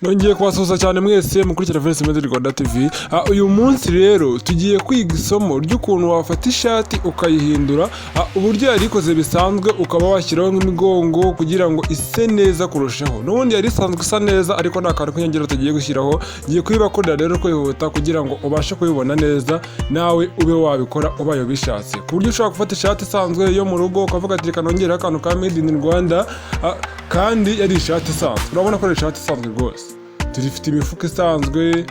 Nongeye kubasuhuza cyane mwese mukurikira Voice Media Rwanda TV. Uyu munsi rero tugiye kwiga isomo ry'ukuntu wafata ishati ukayihindura uburyo yari ikoze bisanzwe ukaba washyiraho nk'imigongo kugira ngo ise neza kurushaho. N'ubundi yari isanzwe isa neza ariko nta kantu k'inyongera tugiye gushyiraho. Ngiye kubibakorera rero kwihuta kugira ngo ubashe kubibona neza nawe ube wabikora ubaye bishatse. Ku buryo ushobora gufata ishati isanzwe yo mu rugo ukavuga ati reka nongere akantu ka made in Rwanda kandi yari ishati isanzwe. Urabona ko ari ishati isanzwe rwose. Turifite imifuka isanzwe,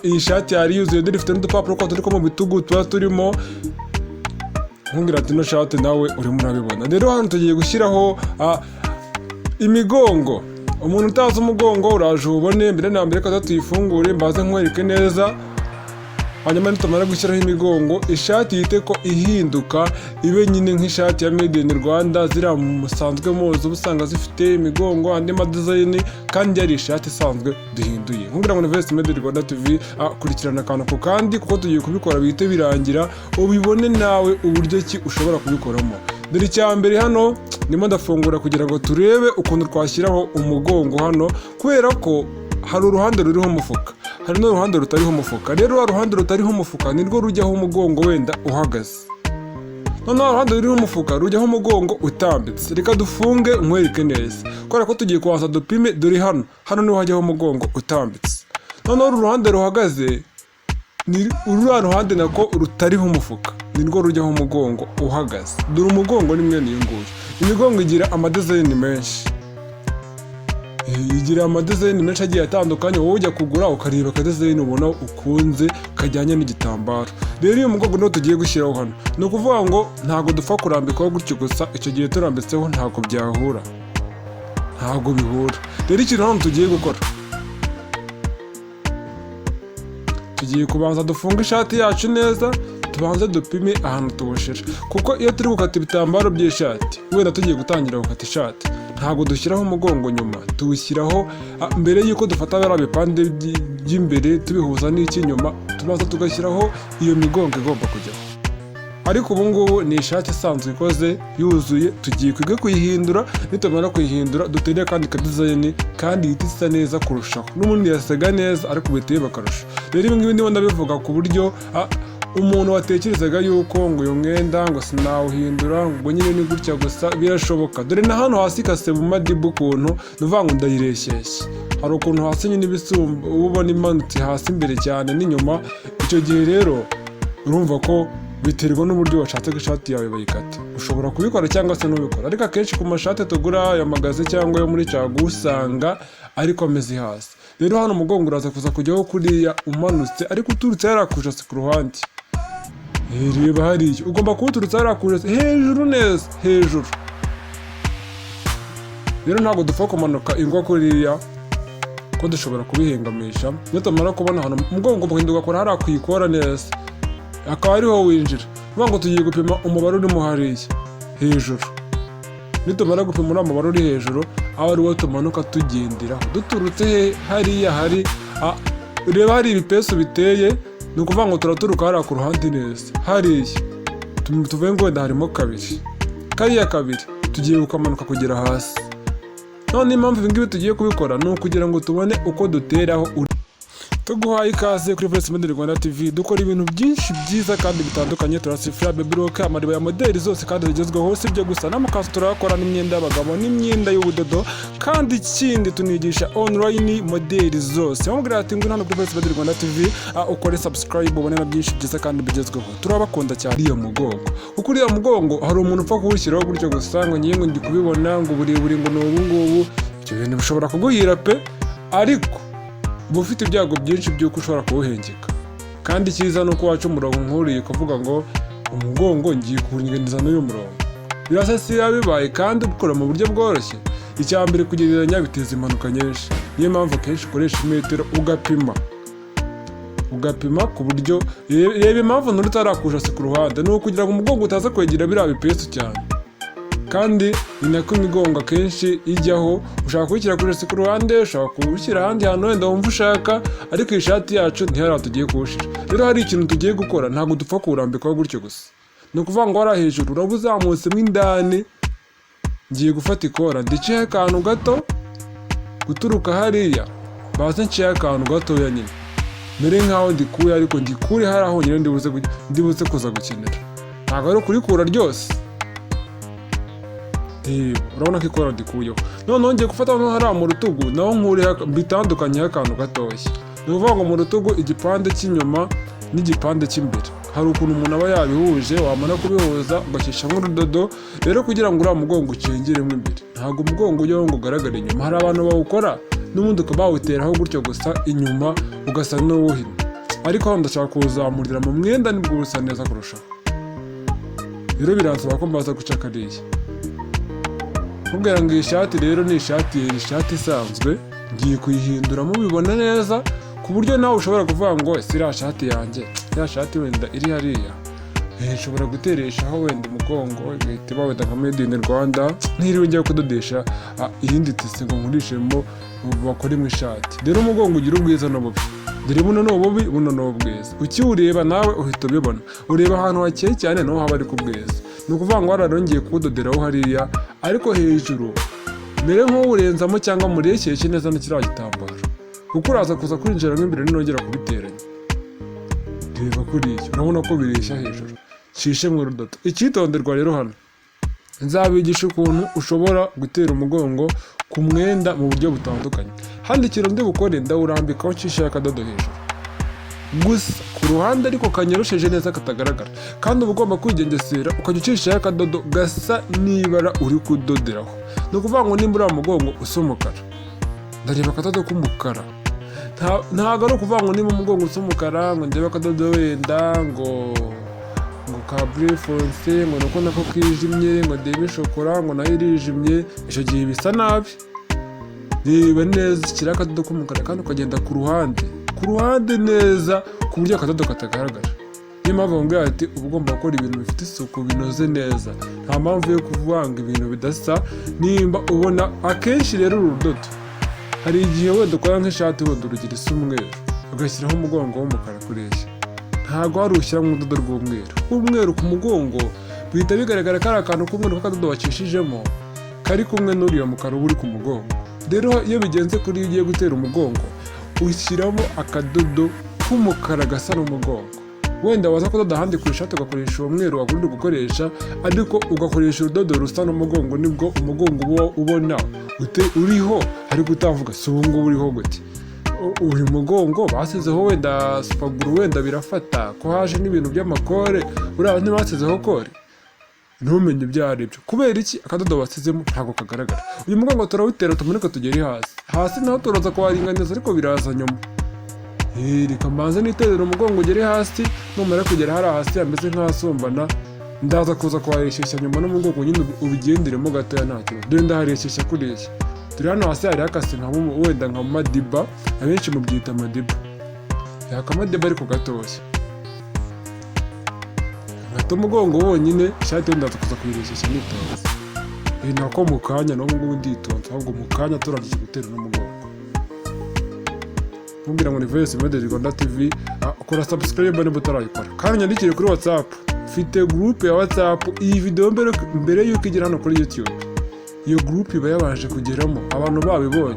iyi shati yari yuzuye, durifite n'udupapuro ko turiko mu bitugu tuba turimo. Nkungira ati no shati nawe urimo urabibona. Rero hano tugiye gushyiraho imigongo. Umuntu utazi umugongo uraje ubone mbere na mbere ko tuyifungure mbaze nkwereke neza. Hanyuma nitumara gushyiraho imigongo, ishati yite ko ihinduka ibe nyine nk'ishati ya made in Rwanda zira musanzwe muzo busanga zifite imigongo andi design kandi yari ishati isanzwe duhinduye. Nkugira ngo ni Voice Media Rwanda TV kurikirana akantu ko kandi kuko tugiye kubikora bihite birangira ubibone nawe uburyo ki ushobora kubikoramo. Dore cyambere hano nimo ndafungura kugira ngo turebe ukuntu twashyiraho umugongo hano kubera ko hari uruhande ruriho umufuka. Hari n'uruhande rutariho umufuka. Rero uruhande rutariho umufuka nirwo rujyaho umugongo wenda uhagaze. Noneho uruhande ruriho umufuka rujyaho umugongo utambitse. Reka dufunge nkwereke neza. Kubera ko tugiye kubanza dupime dore hano. Hano niho hajyaho umugongo utambitse. Noneho uruhande ruhagaze ni urura ruhande nako rutariho umufuka. Nirwo rujyaho umugongo uhagaze. Dore umugongo ni mwene y'inguye. Imigongo igira design menshi. Igira design menshi agiye atandukanye. Wowe ujya kugura ukareba design ubona ukunze kajyanye n'igitambaro. Rero uyu mugongo no tugiye gushyiraho hano no kuvuga ngo ntago dupfa kurambikaho gutyo gusa, icyo gihe turambitseho ntago byahura, ntago bihura. Rero ikintu hano tugiye gukora, tugiye kubanza dufunga ishati yacu neza, tubanze dupime ahantu tubushira, kuko iyo turi gukata ibitambaro by'ishati wenda tugiye gutangira gukata ishati ntago dushyiraho umugongo nyuma, tuwushyiraho mbere yuko dufata bya bipande by'imbere tubihuza n'icy'inyuma, tubanza tugashyiraho iyo migongo igomba kujyaho. Ariko ubu ngubu ni ishati isanzwe ikoze yuzuye, tugiye kwiga kuyihindura. Nitumara kuyihindura dutere kandi design kandi itisa neza kurushaho, n'ubundi yasaga neza ariko biteye bakarusha. Rero ibi ngibi ndimo ndabivuga ku buryo umuntu watekerezaga yuko ngo uyu mwenda ngo sinawuhindura ngo nyine ni gutya gusa, birashoboka. Dore na hano hasi kase mu madibu ukuntu nuvuga ngo ndayireshyeshye, hari ukuntu hasi nyine ibisumba ubona imanutse hasi imbere cyane n'inyuma. Icyo gihe rero urumva ko biterwa n'uburyo washatse ko ishati yawe bayikata. Ushobora kubikora cyangwa se ntubikora, ariko akenshi ku mashati tugura ya magaze cyangwa yo muri cagu usanga ariko ameze hasi. Rero hano umugongo uraza kuza kujyaho kuriya umanutse ariko uturutse yarakujase ku ruhande. Reba hariya ugomba kuwuturutse yarakujase hejuru neza hejuru. Rero ntabwo dupfa kumanuka ingwa kuriya ko dushobora kubihengamisha. Nitumara kubona hano umugongo muhinduka kora hariya kuyikora neza, akaba ariho winjira. Vuga ngo tugiye gupima umubare urimo hariya hejuru. Nitumara gupima uriya mubare uri hejuru aho ariwo tumanuka tugenderaho duturutse hariya hari reba hari ibipesu biteye, ni ukuvuga ngo turaturuka hariya ku ruhande neza hariya tuvuye ngo wenda harimo kabiri, kariya kabiri tugiye ukamanuka kugera hasi. None impamvu ibi ngibi tugiye kubikora ni ukugira ngo tubone uko duteraho. Tuguhaye ikaze kuri Voice Media Rwanda TV. Dukora ibintu byinshi byiza kandi bitandukanye. Turasifura baby rock, amariba ya modeli zose kandi zigezweho. Si byo gusa n'amakanzu turakora n'imyenda y'abagabo n'imyenda y'ubudodo, kandi ikindi tunigisha online modeli zose. Wamubwira ati ngo hano kuri Voice Media Rwanda TV ukore subscribe ubone na byinshi byiza kandi bigezweho. Turabakunda cyane. Iyo mugongo uko uriya mugongo hari umuntu upfa kuwushyiraho gutyo gusa ngo ngiye ngo ndi kubibona ngo buri ngo n'ubu ngubu. Ibyo bintu bishobora kuguhira pe, ariko uba ufite ibyago byinshi by'uko ushobora kuwuhengeka. Kandi icyiza ni uko waca umurongo nkuriye kuvuga ngo umugongo ngiye kuwuringaniza n'uyu murongo. Birasa si yabibaye kandi ukora mu buryo bworoshye. Icyambere kugereranya biteza impanuka nyinshi. Niyo mpamvu akenshi ukoresha imetero ugapima ku buryo reba impamvu ntutarakujase ku ruhande ni ukugira ngo umugongo utaza kwegera biriya bipesu cyane. Kandi ni nako imigongo akenshi ijyaho. Ushaka kubishyira kujase ku ruhande, ushaka kubishyira ahandi hantu wenda wumva ushaka, ariko ishati yacu ntihari tugiye kuwushira. Rero hari ikintu tugiye gukora, ntabwo dupfa kuwurambikaho gutyo gusa. Ni ukuvuga ngo hariya hejuru uraba uzamutsemo indani. Ngiye gufata ikora ndiceho akantu gato guturuka hariya baze nciye akantu gatoya nyine mere nkaho ndikuye, ariko ndikure hari aho nyine ndibuze kuza gukenera, ntabwo ari kurikura ryose. Urabona ko ikora ndikuyeho, noneho ngiye gufata hariya mu rutugu naho nkure mbitandukanyeho akantu gatoya. Ni ukuvuga ngo mu rutugu igipande cy'inyuma n'igipande cy'imbere hari ukuntu umuntu aba yabihuje, wamara kubihuza ugashyishamo urudodo rero kugira ngo uriya mugongo ucengeremo imbere, ntabwo umugongo ujyaho ngo ugaragare inyuma. Hari abantu bawukora n'ubundi ukaba wawuteraho gutyo gusa inyuma ugasa n'uwuhina, ariko hano ndashaka kuwuzamurira mu mwenda nibwo usa neza kurushaho. Rero biransaba ko mbaza guca kariya. Kubwira ngo iyi shati rero ni ishati isanzwe, ngiye kuyihindura mubibona neza ku buryo nawe ushobora kuvuga ngo iriya shati yanjye, ya shati wenda iri hariya nshobora gutereshaho wenda umugongo igahita iba wenda nka made in Rwanda, ntiriwe njya kudodesha iyindi tisi ngo nkurishemo bakore mu ishati. Rero umugongo ugira ubwiza n'ububi, dore buno ni ububi, buno ni ubwiza. Ukiwureba nawe uhita ubibona, ureba ahantu hakeye cyane naho haba ari ku bwiza. Ni ukuvuga ngo wararongeye kuwudoderaho hariya, ariko hejuru mbere nk'uwurenzamo cyangwa murekeshe neza na kiriya gitambaro, kuko uraza kuza kwinjiramo imbere ninongera kubiteranya. Reba kuriya urabona ko bireshya hejuru, nshishe mu rudodo. Icyitonderwa rero hano, nzabigisha ukuntu ushobora gutera umugongo ku mwenda mu buryo butandukanye. Handi ikintu ndi bukore, ndawurambikaho nshishe akadodo hejuru gusa ku ruhande, ariko kanyarusheje neza katagaragara, kandi uba ugomba kwigengesera ukajya ucishaho akadodo gasa n'ibara uri kudoderaho. Ni ukuvuga ngo nimba uriya mugongo usa umukara, ndareba akadodo k'umukara. Ntabwo ari ukuvuga ngo niba umugongo usa umukara ngo ndebe akadodo wenda ngo ka bleu foncé ngo nuko nako kijimye, ngo ndebe shokora ngo nayo irijimye, icyo gihe bisa nabi. Reba neza ikiri akadodo k'umukara kandi ukagenda ku ruhande neza ku buryo akadodo katagaragara. Niyo mpamvu mbwira ati uba ugomba gukora ibintu bifite isuku binoze neza, nta mpamvu yo kuvanga ibintu bidasa. Nimba ubona akenshi rero uru rudodo hari igihe wenda ukora nk'ishati wenda urugero isa umweru ugashyiraho umugongo w'umukara kureshya, ntabwo wari ushyiramo urudodo rw'umweru ku mugongo, bihita bigaragara ko ari akantu k'umweru k'akadodo wacishijemo kari kumwe n'uriya mukara uba uri ku mugongo. Rero iyo bigenze kuri iyo ugiye gutera umugongo, ushyiramo akadodo k'umukara gasa n'umugongo. Wenda waza kudoda ahandi ku ishati ugakoresha uwo mweru wakundi gukoresha, ariko ugakoresha urudodo rusa n'umugongo, nibwo umugongo uba ubona uriho, ariko utavuga si ubu ngubu uriho gute. Uri mugongo basizeho wenda supaguru, wenda birafata ko haje n'ibintu by'amakore, uriya ntibasizeho kore, ntumenye ibyo ari byo. Kubera iki? Akadodo basizemo ntabwo kagaragara. Uyu mugongo turawutera tumanuka tugere hasi naho turaza kuharinganiza, ariko biraza nyuma. Reka mbanze niterera umugongo ugere hasi, numara kugera hari hasi yameze nk'ahasumbana, ndaza kuza kuhareshyeshya nyuma n'umugongo nyine ubigenderemo gatoya nta kibazo. Dore ndahareshyeshya kuriya, turi hano hasi hari hakase wenda nka madiba, abenshi mubyita madiba, yakamadiba ariko gatoya. Gato umugongo wonyine, ishati yo ndaza kuza kuyireshyeshya nitonze. Nako mu kanya n'ubu ngubu nditonze, ahubwo mu kanya turangije gutera n'umugongo. Mubwira ngo ni Voice Model Rwanda TV, ukora subscribe niba utarayikora, kandi nyandikire kuri WhatsApp. Mfite group ya WhatsApp, iyi video mbere yuko igera hano kuri YouTube, iyo group iba yabanje kugeramo abantu babibonye.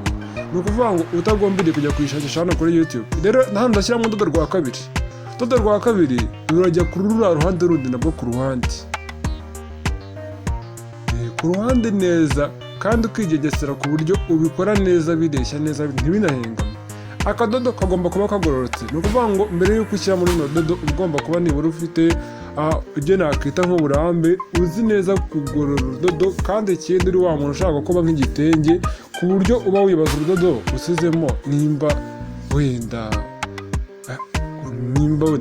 Ni ukuvuga ngo utagombye kujya kuyishakisha hano kuri YouTube. Rero hano ndashyiramo urudodo rwa kabiri, urudodo rwa kabiri rurajya kuri ruriya ruhande rundi nabwo ku ruhande neza, kandi ukigengesera ku buryo ubikora neza, bireshya neza ntibinahengame. Akadodo kagomba kuba kagororotse, ni ukuvuga ngo mbere y'uko ushyira muri runo dodo ugomba kuba nibura ufite ibyo nakwita nk'uburambe, uzi neza kugorora urudodo, kandi ikindi uri wa muntu ushaka kuba nk'igitenge, ku buryo uba wibaza urudodo usizemo nimba wenda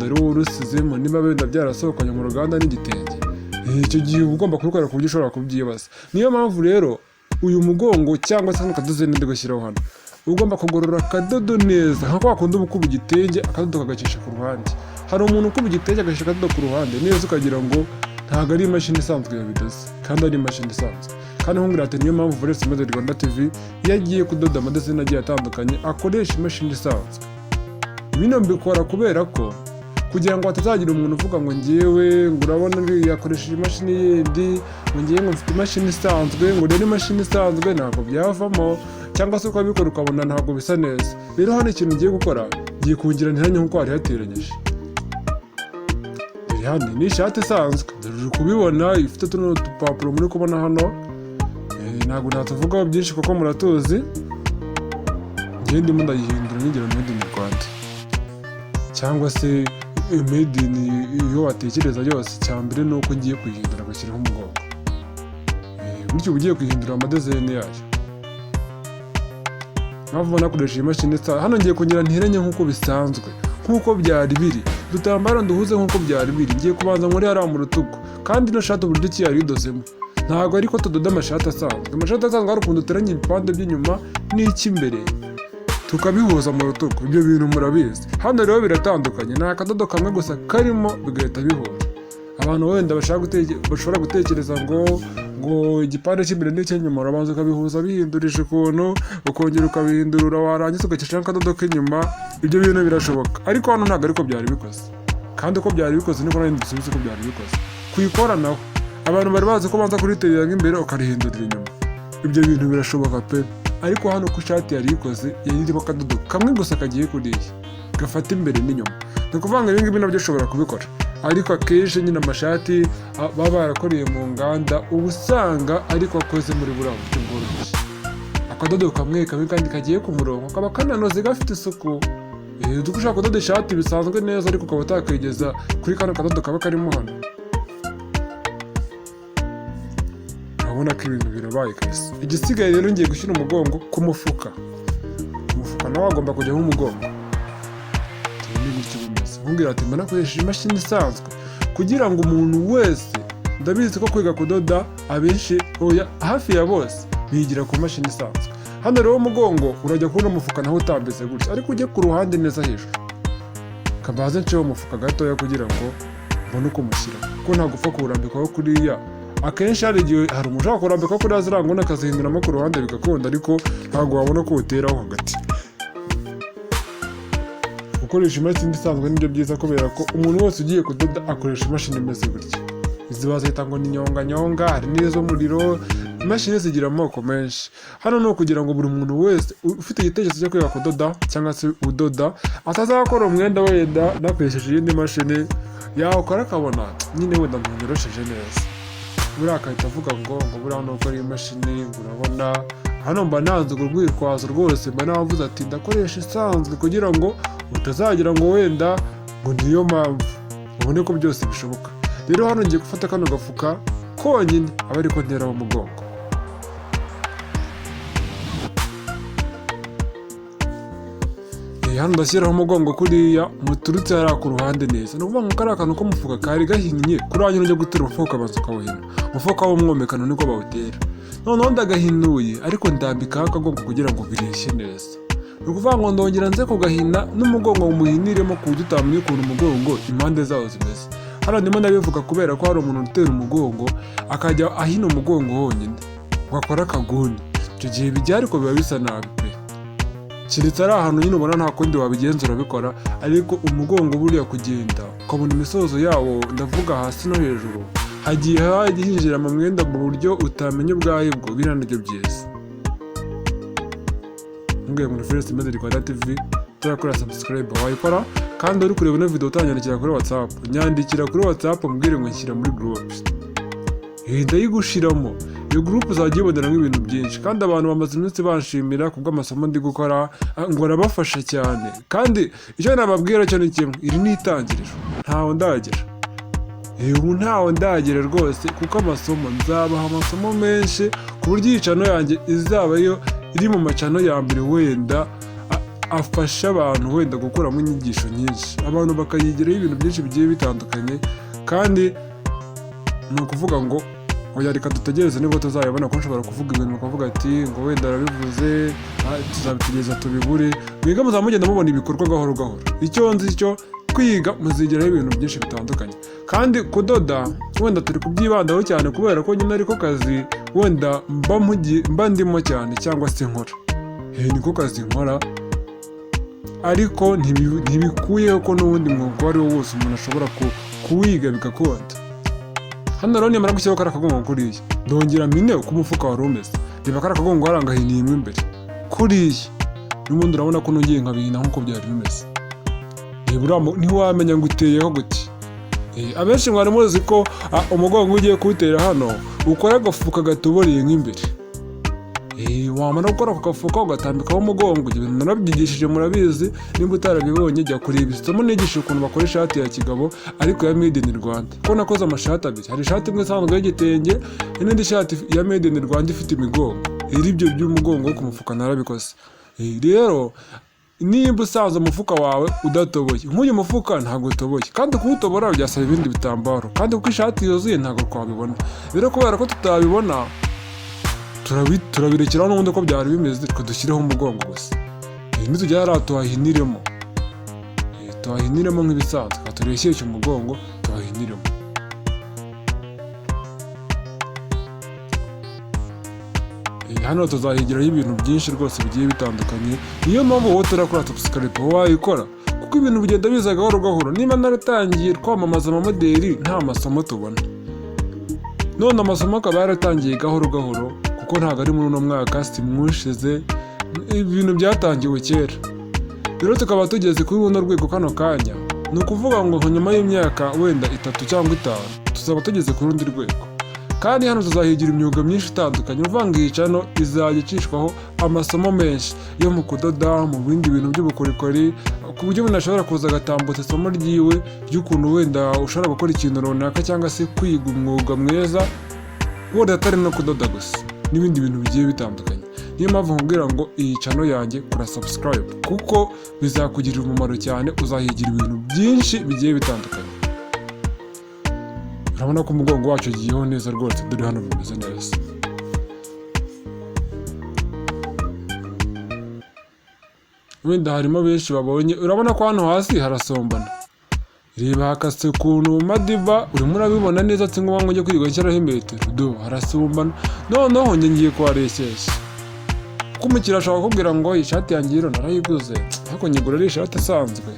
ari wowe urusizemo, nimba wenda byarasohokanye mu ruganda n'igitenge. Icyo gihe uba ugomba kubikora ku buryo ushobora kubyibaza. Niyo mpamvu rero uyu mugongo cyangwa se akadodo ndi gushyiraho hano, ugomba kugorora akadodo neza, nka kwa kundi uba ukuba igitenge akadodo kagacisha ku ruhande. Hari umuntu ukuba igitenge agashyira akadodo ku ruhande neza, ukagira ngo ntabwo ari imashini isanzwe yabidoze, kandi ari imashini isanzwe. Kandi nkubwira ati niyo mpamvu Voice Model Rwanda TV iyo agiye kudoda amadesine agiye atandukanye akoresha imashini isanzwe. Bino mbikora kubera ko kugira ngo hatazagira umuntu uvuga ngo ngewe ngo urabona yakoresheje imashini yindi, ngo ngewe ngo mfite imashini isanzwe, ngo rero imashini isanzwe ntabwo byavamo. cyangwa se ukabikora ukabona ntabwo bisa neza. Rero hano ikintu ngiye gukora ngiye kungira ntiranye nk'uko hari hateranyije. Hano ni ishati isanzwe uri kubibona ifite tuno dupapuro muri kubona hano, ntabwo natuvugaho byinshi kuko muratuzi. Ngiye ndimo ndayihindura nyigira made in Rwanda cyangwa se made in iyo watekereza yose. Cyambere nuko ngiye kuyihindura ngashyiraho umugongo, bityo ugiye kuyihindura amadezeni yayo. Mpamvu nakoresha imashini hano ngiye kugira ntiranye nk'uko bisanzwe, nk'uko byari biri, dutambaro nduhuze nk'uko byari biri. Ngiye kubanza muri hariya mu rutugu, kandi ino shati uburyo ki yari idozemo ntabwo ariko tudoda amashati asanzwe. Amashati asanzwe hari ukuntu duteranya ibipande by'inyuma n'icy'imbere tukabihuza mu rutugu, ibyo bintu murabizi. Hano rero biratandukanye, ni akadodo kamwe gusa karimo bigahita bihura. Abantu wenda bashobora gutekereza ngo igipande cy'imbere n'icy'inyuma urabanza ukabihuza bihindurije ukuntu, ukongera ukabihindurura, warangiza ugacishaho akadodo k'inyuma. Ibyo bintu birashoboka, ariko hano ntabwo ariko byari bikoze. Kandi uko byari bikoze niko nari dusubize uko byari bikoze. Kuyikora naho abantu bari bazi ko banza kuriterera nk'imbere ukarihindurira inyuma. Ibyo bintu birashoboka pe, ariko hano ku ishati yari ikoze yari irimo akadodo kamwe gusa kagiye kuriya gafata imbere n'inyuma. Ni ukuvuga ngo ibi ngibi nabyo ushobora kubikora, ariko akenshi nyine amashati baba barakoreye mu nganda uba usanga ariko akoze muri buriya buryo bworoshye. Akadodo kamwe kandi kagiye ku murongo kaba kananoze gafite isuku. Duko ushaka kudoda ishati bisanzwe neza ariko ukaba utakigeza kuri kano kadodo kaba karimo hano. Urabona ko ibintu birabaye kabisa. Igisigaye rero ngiye gushyira umugongo ku mufuka. Umufuka nawo agomba kujyaho umugongo. Nkubwira ati mbona nakoresheje imashini isanzwe kugira ngo umuntu wese, ndabizi ko kwiga kudoda abenshi hafi ya bose bigira ku mashini isanzwe. Hano rero umugongo urajya kubona umufuka naho utambitse gutya, ariko ujye ku ruhande neza hejuru. Kabaze nceho umufuka gatoya kugira ngo mbone uko mushyira, kuko ntabwo upfa kuwurambikaho kuriya. Akenshi hari igihe hari umuntu ushaka kurambikaho kuriya ziriya nguni akazihinduramo ku ruhande bigakunda, ariko ntabwo wabona ko uteraho hagati. Gukoresha imashini isanzwe nibyo byiza, kubera ko umuntu wese ugiye kudoda akoresha imashini imeze gutya. Izi bazita ngo ni nyonganyonga, hari n'iz'umuriro. Imashini zigira amoko menshi. Hano ni ukugira ngo buri muntu wese ufite igitekerezo cyo kwiga kudoda cyangwa se udoda atazakora umwenda wenda nakoresheje iyindi mashini, yawukora akabona nyine wenda ntuyorosheje neza, buriya akahita avuga ngo buriya nuko ari imashini. Urabona hano mba nanze urwitwazo rwose, mba navuze ati ndakoresha isanzwe kugira ngo utazagira ngo wenda ngo niyo mpamvu, ubone ko byose bishoboka. Rero hano ngiye gufata kano gafuka konyine aba ariko nteraho umugongo. Hano ndashyiraho umugongo kuriya muturutse hariya ku ruhande neza. Ni ukuvuga ngo kariya kantu k'umufuka kari gahinnye, kuriya nyine ujya gutera umufuka ukabanza ukawuhina. Umufuka w'umwomekano niko bawutera. Noneho ndagahinuye ariko ndambikaho akagongo kugira ngo bireshye neza. Ni ukuvuga ngo ndongera nze kugahina n'umugongo umuhiniremo ku buryo utamenya ukuntu umugongo impande zawo zimeze. Hano ndimo ndabivuga kubera ko hari umuntu utera umugongo akajya ahina umugongo honyine ngo akore akaguni. Icyo gihe bijya ariko biba bisa nabi pe. Keretse ari ahantu nyine ubona nta kundi wabigenza urabikora, ariko umugongo buriya kugenda ukabona imisozo yawo, ndavuga hasi no hejuru, hagiye hinjira mu mwenda mu buryo utamenya ubwahibwo. Biriya nibyo byiza. Mbwiye muri First Made Rwanda TV, turakora subscribe wayikora, kandi uri kureba ino video utanyandikira kuri WhatsApp, nyandikira kuri WhatsApp umbwire ngo nshyira muri group. Ndayigushiramo. Iyo group uzagiye ubonera nk'ibintu byinshi, kandi abantu bamaze iminsi banshimira kubw'amasomo ndi gukora ngo arabafasha cyane. Kandi icyo nababwira cyo ni kimwe, iri ni itangiriro, ntaho ndagera. Ubu ntaho ndagera rwose, kuko amasomo nzabaha amasomo menshi ku buryo iyi channel yanjye izaba iri mu macano ya mbere wenda afasha abantu wenda gukuramo inyigisho nyinshi, abantu bakayigiraho ibintu byinshi bigiye bitandukanye. Kandi ni ukuvuga ngo oya reka dutegereze nibwo tuzayabona, ko nshobora kuvuga ibintu bakavuga ati ngo wenda arabivuze tuzabitegereza tubibure. Mwiga muzamugenda mubona ibikorwa gahoro gahoro. Icyo nzi cyo kwiga muzigeraho ibintu byinshi bitandukanye, kandi kudoda wenda turi kubyibandaho cyane kubera ko nyine ariko kazi wenda mba ndimo cyane cyangwa se nkora. Niko kazi nkora, ariko ntibikuyeho ko n'ubundi mwuga uwo ari wo wose umuntu ashobora kuwiga bigakunda. Hano rero nimara gushyiraho kariya kagongo kuriya, ndongera mpine uko umufuka wari umeze. Reba kariya kagongo harangahiniye mo imbere. kuriya n'ubundi urabona ko nongeye nkabihina nk'uko byari bimeze. Ntiwamenya ngo uteyeho gute. Abenshi mwari muzi ko umugongo ugiye kuwutera hano ukora agafuka gatoboriye nk'imbere. Wamara gukora ako gafuka ugatambikaho umugongo. Ibyo bintu narabyigishije murabizi, nimba utarabibonye jya kureba isomo nigisha ukuntu bakora ishati ya kigabo ariko ya made in Rwanda. Ko nakoze amashati abiri, hari ishati imwe isanzwe y'igitenge n'indi shati ya made in Rwanda ifite imigongo. Ibyo by'umugongo wo ku mufuka narabikoze. Rero nimba usanze umufuka wawe udatoboye, nk'uyu mufuka ntabwo utoboye, kandi kuwutobora byasaba ibindi bitambaro, kandi kuko ishati yuzuye ntabwo twabibona. Rero kubera ko tutabibona turabirekeraho n'ubundi ko byari bimeze, dushyireho umugongo gusa. Nitugera hariya tuhahiniremo nk'ibisanzwe, tureshyeshye umugongo tuhahiniremo. Hano tuzahigiraho ibintu byinshi rwose bigiye bitandukanye. Niyo mpamvu wowe turakora subscribe wayikora, kuko ibintu bigenda biza gahoro gahoro. Niba naratangiye twamamaza amamoderi nta masomo tubona, none amasomo akaba yaratangiye gahoro gahoro, kuko ntabwo ari muri uno mwaka, si mwushize, ibintu byatangiwe kera. Rero tukaba tugeze kuri runo rwego kano kanya, ni ukuvuga ngo nyuma y'imyaka wenda 3 cyangwa 5 tuzaba tugeze ku rundi rwego. Kandi hano tuzahigira imyuga myinshi itandukanye. Uvanga iyi channel izajya icishwaho amasomo menshi yo mu kudoda, mu bindi bintu by'ubukorikori, ku buryo umuntu ashobora kuza agatambutsa isomo ryiwe ry'ukuntu wenda ushobora gukora ikintu runaka cyangwa se kwiga umwuga mwiza, wenda atari no kudoda gusa, n'ibindi bintu bigiye bitandukanye. Niyo mpamvu nkubwira ngo iyi channel yanjye kora subscribe, kuko bizakugirira umumaro cyane. Uzahigira ibintu byinshi bigiye bitandukanye. Urabona ko umugongo wacu ugiyeho neza rwose, dore hano bimeze neza. Wenda harimo benshi babonye, urabona ko hano hasi harasombana. Reba hakase ukuntu mu madiba, urimo urabibona neza, ati ngo wanjye kwiga nshyiraho imetero, harasombana. Noneho ngiye kuhareshyeshya. Ko umukiriya ashobora kukubwira ngo ishati yanjye rero narayiguze, ariko nyigura ari ishati isanzwe,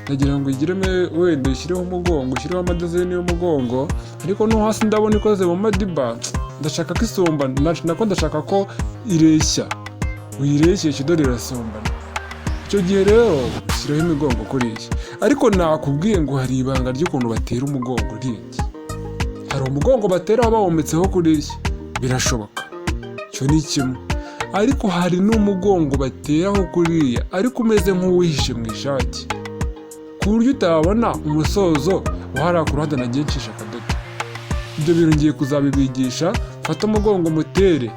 ndagira ngo igireme wenda ishyireho umugongo, ushyireho amadizayini y'umugongo, ariko no hasi ndabona ikoze mu madiba, ndashaka ko isombana, nako ndashaka ko ireshya, uyireshyeshye dore irasombana. Icyo gihe rero ushyiraho imigongo kuriya. Ariko nakubwiye ngo hari ibanga ry'ukuntu batera umugongo rindi. Hari umugongo batera bawometseho kuriya, birashoboka, icyo ni kimwe. Ariko hari n'umugongo bateraho kuriya ariko umeze nk'uwihishe mu ishati, ku buryo utabona umusozo wahariya ku ruhande nagiye ncisha akadodo. Ibyo bintu ngiye kuzabibigisha. Fata umugongo mutere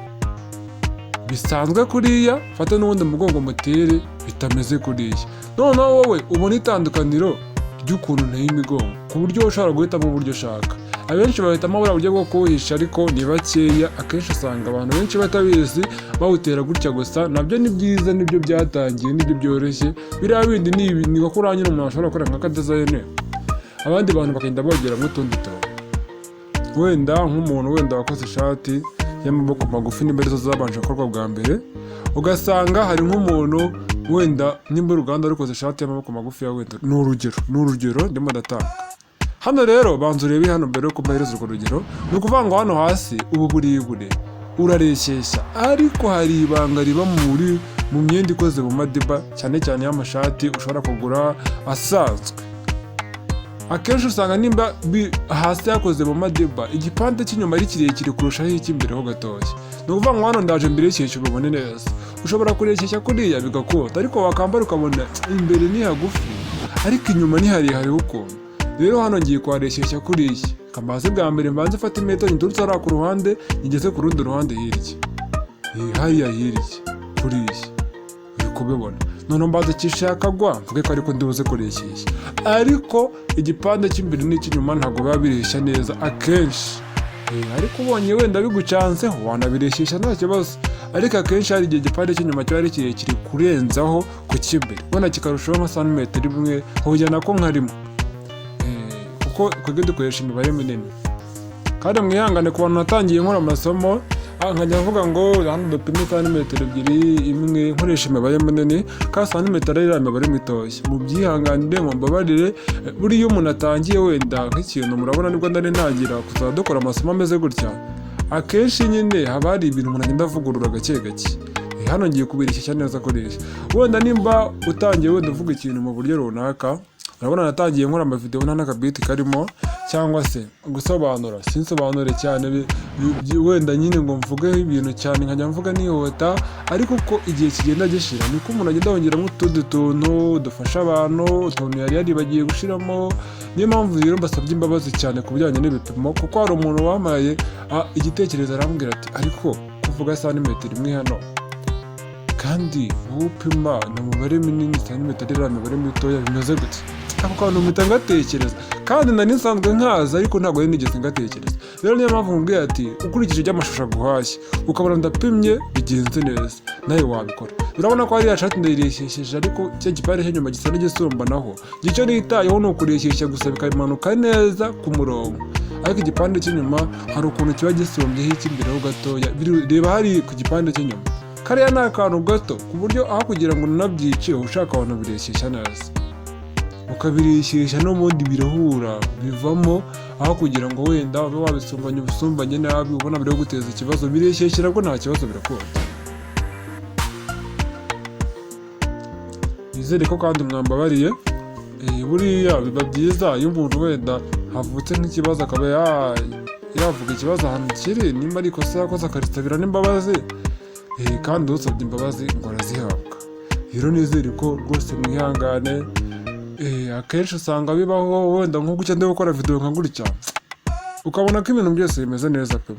bisanzwe kuriya, fata n'ubundi umugongo mutere bitameze kuriya. Noneho wowe ubona itandukaniro ry'ukuntu nteye imigongo, ku buryo ushobora guhitamo uburyo ushaka. Abenshi bahitamo buriya buryo bwo kuwuhisha, ariko ni bakeya. Akenshi usanga abantu benshi batabizi bawutera gutya gusa. Nabyo ni byiza, nibyo byatangiye, nibyo byoroshye. Biriya bindi ni ko kuranyura umuntu ashobora gukora nka kadizayini, abandi bantu bakagenda bogera nk'utundi tuntu. Wenda nk'umuntu wenda wakoze ishati y'amaboko magufi, n'imbere zo zabanje gukorwa bwa mbere, ugasanga hari nk'umuntu wenda nimba uruganda rukoze ishati y'amaboko magufi ya wenda, ni urugero ndimo ndatanga. Hano rero banza urebe hano mbere yo kubahereza urwo rugero. Ni ukuvuga ngo hano hasi ubu burebure urareshyeshya, ariko hari ibanga riba mu myenda ikoze mu madiba, cyane cyane y'amashati ushobora kugura asanzwe. Akenshi usanga nimba hasi yakoze mu madiba, igipande cy'inyuma ari kirekire kurushaho icy'imbere ho gatoya. Ni ukuvuga ngo hano ndaje mbere y'ishyeshya ubone neza. Ushobora kureshyeshya kuriya bigakota, ariko wakambara ukabona imbere ni hagufi ariko inyuma ni harehare ukuntu. Rero hano ngiye kuhareshyeshya kuriya. Kamaze bwa mbere mbanze mfata imetero nturutse hariya ku ruhande ngeze ku rundi ruhande hirya. Hariya hirya kuriya uri kubibona. None mbanze kishakagwa mvuge ko ariko ndibuze kureshyeshya, ariko igipande cy'imbere n'icy'inyuma ntabwo biba bireshya neza akenshi. Ariko ubonye wenda bigucanseho wanabireshyeshya nta kibazo, ariko akenshi hari igihe igipande cy'inyuma kiba ari kirekire kurenzaho ku cy'imbere, ubona kikarushaho nka santimetero imwe hujya nako nka rimwe, kuko twebwe dukoresha imibare minini. Kandi mwihangane ku bantu natangiye nkora amasomo nkajya mvuga ngo hano dupime santimetero 2 imwe nkoresha imibare minini, ka santimetero ari imibare mitoya. Mu byihanganire mu mbabarire, buriya umuntu atangiye wenda nk'ikintu, murabona nibwo ndane ntangira kuzajya dukora amasomo ameze gutya, akenshi nyine haba hari ibintu umuntu agenda avugurura gake gake. hano ngiye kubirishyashya neza koresha. Wenda nimba utangiye wenda uvuga ikintu mu buryo runaka, urabona natangiye nkora amavideo nta n'akabiti karimo, cyangwa se gusobanura sinsobanure cyane wenda nyine ngo mvuge ibintu cyane nkajya mvuga nihuta, ariko uko igihe kigenda gishira niko umuntu agenda yongeramo utundi tuntu dufasha abantu, utuntu yari yaribagiye gushiramo. Niyo mpamvu rero mbasabye imbabazi cyane ku bijyanye n'ibipimo, kuko hari umuntu wamaye igitekerezo arambwira ati ariko kuvuga santimetero imwe hano kandi upima ni umubare munini, santimetero ari umubare mutoya, bimeze gute? Ako kantu mpita ngatekereza, kandi nari nsanzwe nkaza ariko ntabwo ari nigeze ngatekereza. Rero niyo mpamvu mubwiye ati ukurikije iby'amashusho aguhashye ukabona ndapimye bigenze neza, nawe wabikora. Urabona ko hariya shati ndayireshyesheje, ariko cya gipande cy'inyuma gisa n'igisumbanaho. Icyo nitayeho ni ukureshyeshya gusa bikamanuka neza ku murongo, ariko igipande cy'inyuma hari ukuntu kiba gisumbyeho icy'imbere ho gatoya. Reba hari ku gipande cy'inyuma kariya ni akantu gato, ku buryo aho kugira ngo unabyice ushaka abantu bireshyeshya neza, ukabireshyeshya n'ubundi birahura bivamo, aho kugira ngo wenda ube wabisumbanya ubusumbanye nabi ubona biri guteza ikibazo. Bireshyeshya nabwo nta kibazo birakunda. Nizere ko kandi mwambabariye. Buriya biba byiza iyo umuntu wenda havutse nk'ikibazo akaba yavuga ikibazo ahantu kiri, nimba ari ikosa yakoze akarisabira n'imbabazi, kandi usabye imbabazi ngo arazihabwa. Rero nizere ko rwose mwihangane. Akenshi usanga bibaho wenda nko gutya ndi gukora video nka gutya ukabona ko ibintu byose bimeze neza pe,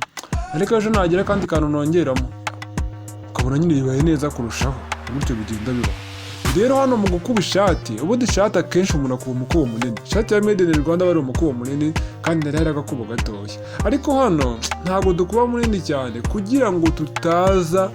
ariko ejo nagira kandi kantu nongeramo ukabona nyine bibaye neza kurushaho, gutyo bigenda bibaho. Rero hano mu gukuba ishati, ubundi ishati akenshi umuntu akuba umukubo munini. Ishati ya made in Rwanda bari umukubo munini, kandi nari agakubo gatoya. Ariko hano ntabwo dukuba munini cyane kugira ngo tutaza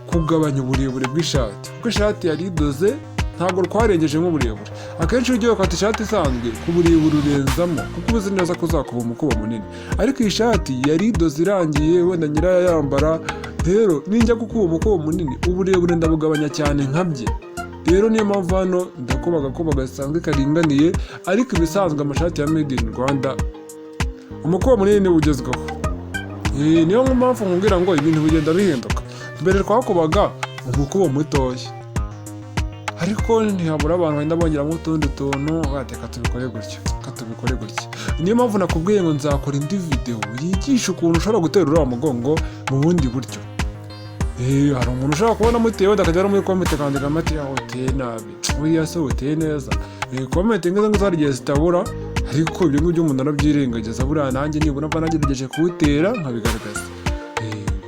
kugabanya uburebure bw'ishati, kuko ishati yari idoze ntabwo twarengeje nk'uburebure. Akenshi ugiye gukata ishati isanzwe ku burebure urenzamo, kuko uzi neza ko uzakuba umukubo munini. Ariko iyi shati yari idoze irangiye, wenda nyirayo yambara. Rero ninjya gukuba umukubo munini uburebure ndabugabanya cyane nkabye. Rero niyo mpamvu hano ndakuba agakubo gasanzwe karinganiye, ariko ibisanzwe amashati ya made in Rwanda umukubo munini niwo ugezweho. Niyo mpamvu nkubwira ngo ibintu bigenda bihinduka. Mbere twakubaga umukubo mutoya, ariko ntihabura abantu wenda bongeramo utundi tuntu, bateka tubikore gutya. Niyo mpamvu nakubwiye ngo nzakora indi video yigisha ukuntu ushobora gutera uriya mugongo mu bundi buryo. Hari umuntu ushaka kubona muteye wenda akajya muri comment akandika amati yaho uteye nabi, buriya se uteye neza. Comment ngo zari igihe zitabura, ariko ibyo ngibyo umuntu arabyirengagiza. Buriya nanjye nibura mba nagerageje kuwutera nkabigaragaza.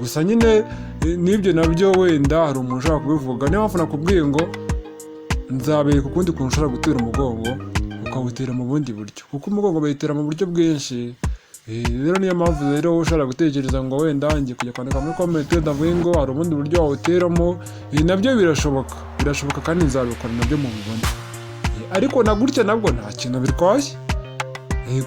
Gusa nyine n'ibyo nabyo wenda hari umuntu ushaka kubivuga. Niyo mpamvu nakubwiye ngo nzabereka ukundi kuntu ushobora gutera umugongo ukawutera mu bundi buryo, kuko umugongo bayitera mu buryo bwinshi. Rero niyo mpamvu rero ushobora gutekereza ngo wenda ngiye kujya kwandika muri comment ndavuye ngo hari ubundi buryo wawuteramo, nabyo birashoboka kandi nzabikora nabyo mu bubone. Ariko na gutya nabwo nta kintu bitwaye.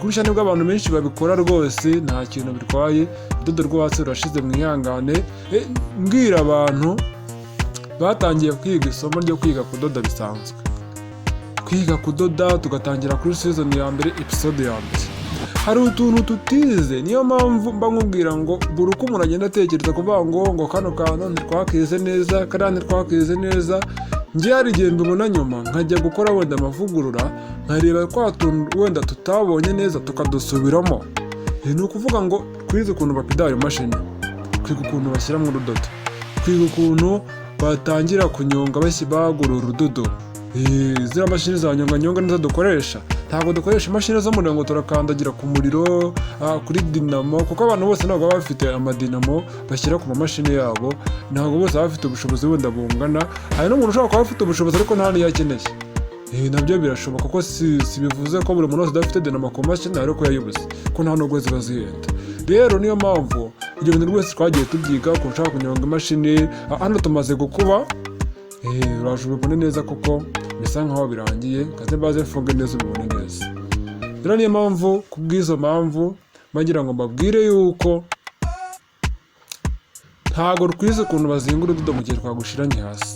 Gutya nibwo abantu benshi babikora rwose, nta kintu bitwaye. Urudodo rwo hasi rurashize, mwihangane. Mbwira abantu batangiye kwiga isomo ryo kwiga kudoda bisanzwe, kwiga kudoda tugatangira kuri season ya mbere episode ya mbere, hari utuntu tutize. Niyo mpamvu mba nkubwira ngo buri uko umuntu agenda atekereza kuvuga ngo kano kantu ntitwakize neza, kariya ntitwakize neza, njye hari igihe mbibona nyuma nkajya gukora wenda amavugurura, nkareba kwa tuntu wenda tutabonye neza tukadusubiramo. Ni ukuvuga ngo twize ukuntu bapidara imashini, kwiga ukuntu bashyiramo urudodo, kwiga ukuntu batangira kunyonga bagura urudodo. Ziriya mashini za nyonganyonga nizo dukoresha, ntabwo dukoresha imashini zo mu ngo turakandagira ku muriro kuri dinamo, kuko abantu bose ntabwo baba bafite amadinamo bashyira ku mamashini yabo, ntabwo bose baba bafite ubushobozi wenda bungana. Hari n'umuntu ushobora kuba afite ubushobozi ariko nta niyo akeneye. Nabyo birashoboka, ko si bivuze ko buri muntu wese udafite dinamo ku mashini ariko yayibuze, ko nta nubwo ziba zihenda. Rero niyo mpamvu ibyo bintu rwose twagiye tubyiga ko ushaka kunyonga imashini. Hano tumaze gukuba, uraje ubibone neza kuko bisa nkaho birangiye, kaze baze mfunge neza ubibone neza. Rero niyo mpamvu kubw'izo mpamvu bagira ngo mbabwire yuko ntago twize ukuntu bazinga urudodo mu gihe twagushiranye hasi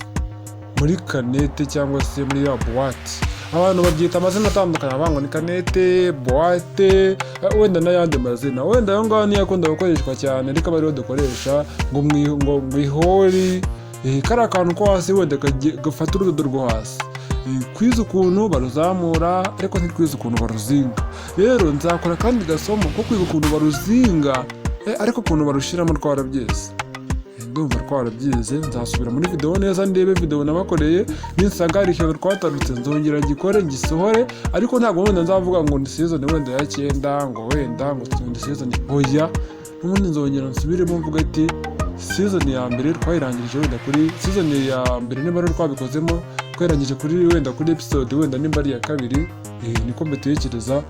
muri kanete cyangwa se muri ya buwate. Abantu babyita amazina atandukanye, abango ni kanete, buwate, wenda n'ayandi mazina. Wenda ayo ngaho niyo akunda gukoreshwa cyane, ariko bariho dukoresha ngo mwihori, kari akantu ko hasi wenda gafata urudodo rwo hasi, kwiza ukuntu baruzamura ariko ntitwiza ukuntu baruzinga. Rero nzakora kandi gasomo ko kwiga ukuntu baruzinga ariko ukuntu barushiramo twarabyize. Ndumva twarabyize, nzasubira muri video neza ndebe video nabakoreye, ninsanga hari ikintu twatarutse nzongera gikore ngisohore, ariko ntabwo wenda nzavuga ngo ni season wenda ya 9 ngo wenda ngo ndi season oya, n'ubundi nzongera nsubiremo mvuga ati season ya mbere twayirangije wenda kuri season ya mbere niba twabikozemo twayirangije kuri wenda kuri episode wenda nimba ari ya kabiri, niko mbitekereza.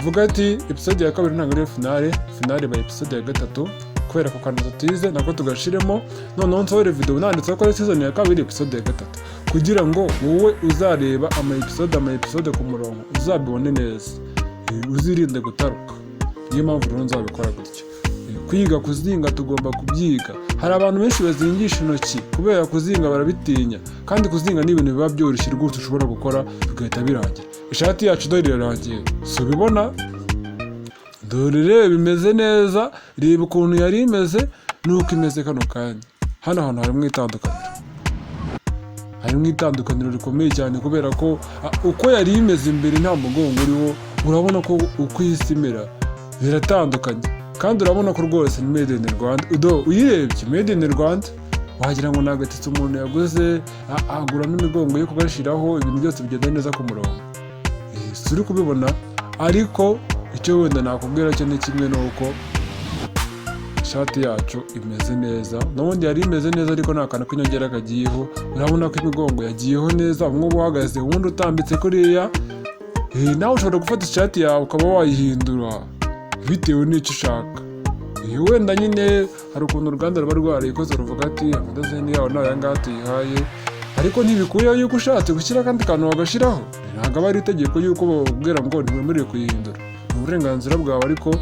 Vuga ati episode ya kabiri ntabwo ari finale ba episode ya gatatu, kubera ko kantu tutize nako tugashiremo, noneho nsohore video nanditse ko ari season ya kabiri episode ya gatatu, kugira ngo wowe uzareba ama episode ku murongo uzabibone neza, uzirinde gutaruka. Niyo mpamvu rero nzabikora gutyo. Kwiga kuzinga tugomba kubyiga. Hari abantu benshi bazingisha intoki kubera kuzinga barabitinya, kandi kuzinga ni ibintu biba byoroshye rwose ushobora gukora bigahita birangira. Ishati yacu dore irarangiye, so bibona dore reba bimeze neza, reba ukuntu yari imeze nuko imeze kano kanya. Hano hantu harimo itandukaniro rikomeye cyane, kubera ko uko yari imeze imbere nta mugongo uriho, urabona ko uko isi imera biratandukanye, kandi urabona ko rwose ni made in Rwanda. Uyirebye made in Rwanda wagira ngo nagatitse umuntu yaguze agura n'imigongo yo kugashiraho, ibintu byose bigenda neza ku murongo. Turi kubibona, ariko icyo wenda nakubwira cyo ni kimwe nuko ishati yacu imeze neza. N'ubundi yari imeze neza ariko nta kantu k'inyongera kagiyeho, urabona ko imigongo yagiyeho neza, umwe uhagaze uwundi utambitse kuriya. Nawe ushobora gufata ishati yawe ukaba wayihindura bitewe n'icyo ushaka. Wenda nyine hari ukuntu uruganda ruba rwarayikoze ruvuga ati amadazeni yawe nawe ayangaha tuyihaye, ariko ntibikuyeho yuko ushatse gushyira akandi kantu wagashiraho. Ntabwo aba ari itegeko yuko bababwira ngo ntiwemerewe kuyihindura, ni uburenganzira bwawe, ariko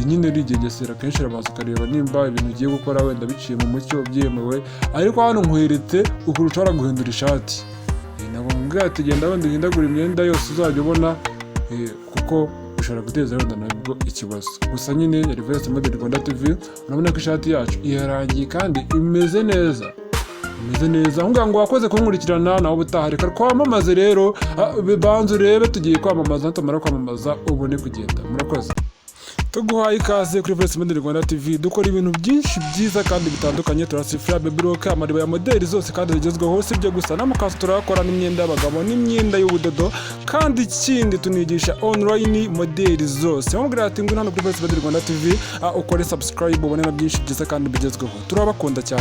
nyine rigengesera kenshi urabanza ukareba nimba ibintu ugiye gukora wenda biciye mu mucyo byemewe. Ariko hano nkweretse ukuntu ushobora guhindura ishati. Ntabwo nkubwira ati genda wenda uhindagura imyenda yose uzajya ubona, kuko ushobora guteza wenda nabwo ikibazo. Gusa nyine ya Reverse Model Rwanda TV urabona ko ishati yacu iyarangiye kandi imeze neza. Ahubwo ngo wakoze kunkurikirana nawe ubutaha, reka twamamaze rero, banze urebe tugiye kwamamaza, tumara kwamamaza ubone kugenda. Murakoze. Tuguhaye ikaze kuri Reverse Model Rwanda TV, dukora ibintu byinshi byiza kandi bitandukanye. Turasifura baby rock, amariba ya modeli zose kandi zigezweho, si byo gusa n'amakanzu turakora n'imyenda y'abagabo n'imyenda y'ubudodo, kandi ikindi tunigisha online modeli zose. Mubwira ati ngo hano kuri Reverse Model Rwanda TV ukore subscribe ubone na byinshi byiza kandi bigezweho. Turabakunda cyane.